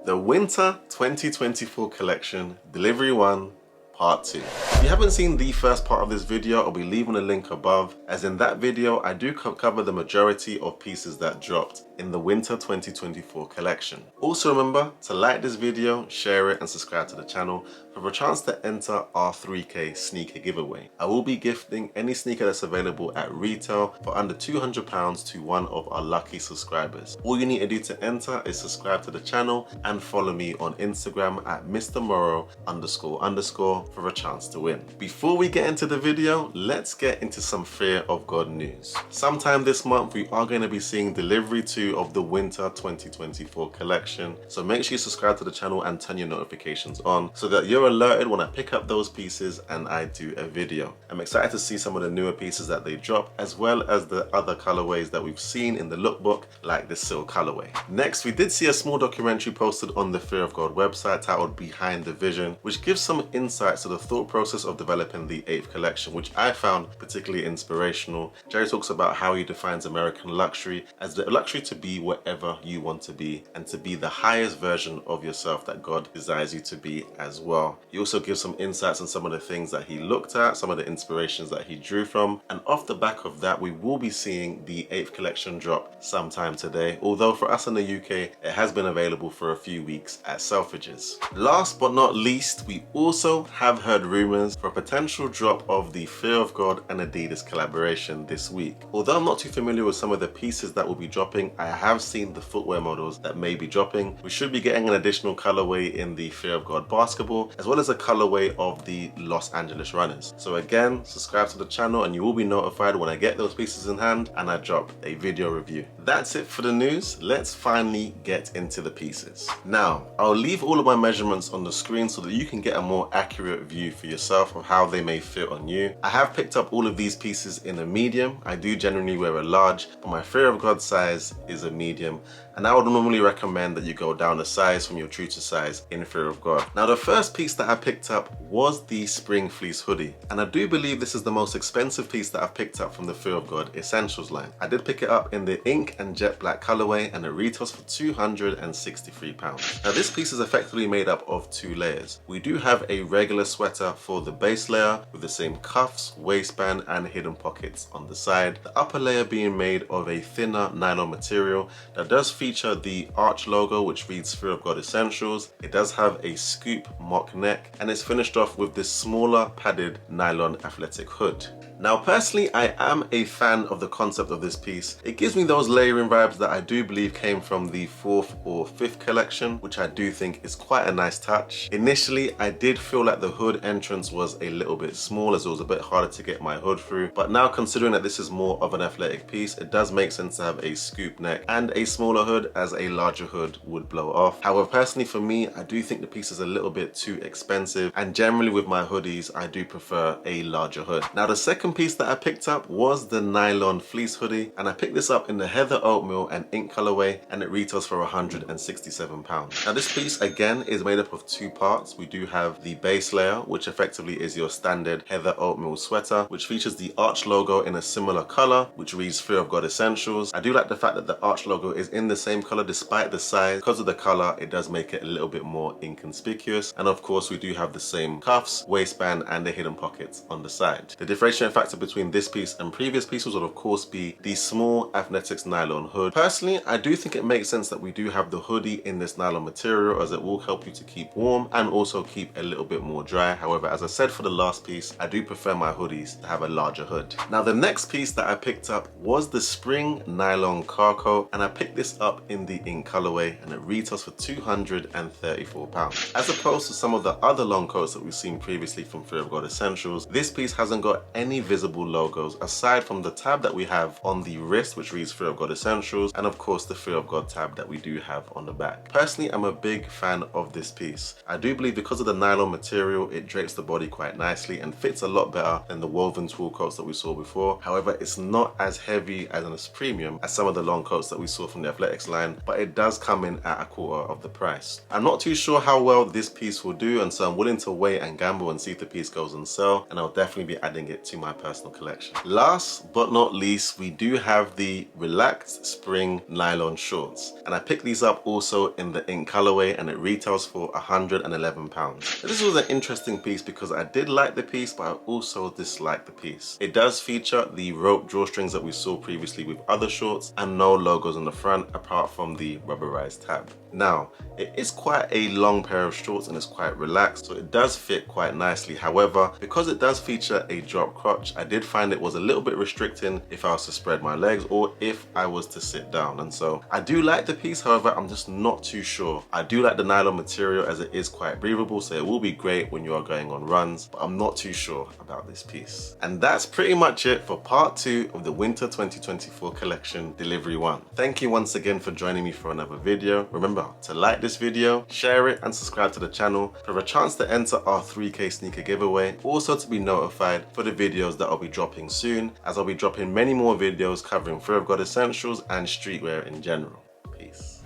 The Winter 2024 Collection, Delivery 1, Part 2. If you haven't seen the first part of this video, I'll be leaving a link above, as in that video I do cover the majority of pieces that dropped in the Winter 2024 collection. Also remember to like this video, share it and subscribe to the channel for a chance to enter our 3K sneaker giveaway. I will be gifting any sneaker that's available at retail for under £200 to one of our lucky subscribers. All you need to do to enter is subscribe to the channel and follow me on Instagram at MrMorrow__ for a chance to win. Before we get into the video, let's get into some Fear of God news. Sometime this month we are going to be seeing delivery 2 of the Winter 2024 collection, so make sure you subscribe to the channel and turn your notifications on so that you're alerted when I pick up those pieces and I do a video. I'm excited to see some of the newer pieces that they drop, as well as the other colorways that we've seen in the lookbook, like the silk colorway. Next, we did see a small documentary posted on the Fear of God website titled Behind the Vision, which gives some insights to the thought process of developing the 8th collection, which I found particularly inspirational. Jerry talks about how he defines American luxury as the luxury to be wherever you want to be and to be the highest version of yourself that God desires you to be as well. He also gives some insights on some of the things that he looked at, some of the inspirations that he drew from, and off the back of that we will be seeing the 8th collection drop sometime today, although for us in the UK it has been available for a few weeks at Selfridges. Last but not least, we also have heard rumors for a potential drop of the Fear of God and Adidas collaboration this week. Although I'm not too familiar with some of the pieces that will be dropping, I have seen the footwear models that may be dropping. We should be getting an additional colorway in the Fear of God basketball, as well as a colorway of the Los Angeles Runners. So again, subscribe to the channel and you will be notified when I get those pieces in hand and I drop a video review. That's it for the news. Let's finally get into the pieces. Now, I'll leave all of my measurements on the screen so that you can get a more accurate view for yourself of how they may fit on you. I have picked up all of these pieces in a medium. I do generally wear a large, but my Fear of God size is a medium, and I would normally recommend that you go down a size from your true to size in Fear of God. Now, the first piece that I picked up was the Spring Fleece hoodie, and I do believe this is the most expensive piece that I've picked up from the Fear of God Essentials line. I did pick it up in the ink and jet black colorway, and it retails for £263. Now, this piece is effectively made up of 2 layers. We do have a regular sweater for the base layer with the same cuffs, waistband and hidden pockets on the side. The upper layer being made of a thinner nylon material that does feature the arch logo, which reads Fear of God Essentials. It does have a scoop mock neck and it's finished off with this smaller padded nylon athletic hood. Now, personally, I am a fan of the concept of this piece. It gives me those layering vibes that I do believe came from the 4th or 5th collection, which I do think is quite a nice touch. Initially, I did feel like the hood entrance was a little bit small, as it was a bit harder to get my hood through. But now, considering that this is more of an athletic piece, it does make sense to have a scoop neck and a smaller hood, as a larger hood would blow off. However, personally for me, I do think the piece is a little bit too expensive, and generally with my hoodies, I do prefer a larger hood. Now, the second piece that I picked up was the Nylon Fleece hoodie, and I picked this up in the heather oatmeal and ink colorway, and it retails for £167. Now, this piece again is made up of 2 parts. We do have the base layer, which effectively is your standard heather oatmeal sweater, which features the arch logo in a similar color, which reads Fear of God Essentials. I do like the fact that the arch logo is in the same color despite the size. Because of the color, it does make it a little bit more inconspicuous. And of course, we do have the same cuffs, waistband and the hidden pockets on the side. The differentiating factor between this piece and previous pieces would of course be the small Athletics nylon hood. Personally, I do think it makes sense that we do have the hoodie in this nylon material, as it will help you to keep warm and also keep a little bit more dry. However, as I said for the last piece, I do prefer my hoodies to have a larger hood. Now, the next piece that I picked up was the Spring Nylon Car Coat, and I picked this up in the ink colorway, and it retails for £234. As opposed to some of the other long coats that we've seen previously from Fear of God Essentials, this piece hasn't got any visible logos aside from the tab that we have on the wrist, which reads Fear of God Essentials, and of course the Fear of God tab that we do have on the back. Personally, I'm a big fan of this piece. I do believe because of the nylon material, it drapes the body quite nicely and fits a lot better than the woven twill coats that we saw before. However, it's not as heavy and as premium as some of the long coats that we saw from the Athletics line, but it does come in at a quarter of the price. I'm not too sure how well this piece will do, and so I'm willing to wait and gamble and see if the piece goes on sale, and I'll definitely be adding it to my personal collection. Last but not least, we do have the relaxed spring nylon shorts, and I picked these up also in the ink colorway, and it retails for £111. This was an interesting piece because I did like the piece, but I also disliked the piece. It does feature the rope drawstrings that we saw previously with other shorts, and no logos on the front apart from the rubberized tab. Now, it is quite a long pair of shorts and it's quite relaxed, so it does fit quite nicely. However, because it does feature a drop crotch, I did find it was a little bit restricting if I was to spread my legs or if I was to sit down. And so I do like the piece, however, I'm just not too sure. I do like the nylon material as it is quite breathable, so it will be great when you are going on runs, but I'm not too sure about this piece. And that's pretty much it for part 2 of the Winter 2024 collection, Delivery 1. Thank you once again for joining me for another video. Remember to like this video, share it, and subscribe to the channel for a chance to enter our 3K sneaker giveaway. Also to be notified for the videos that I'll be dropping soon, as I'll be dropping many more videos covering Fear of God essentials and streetwear in general. Peace.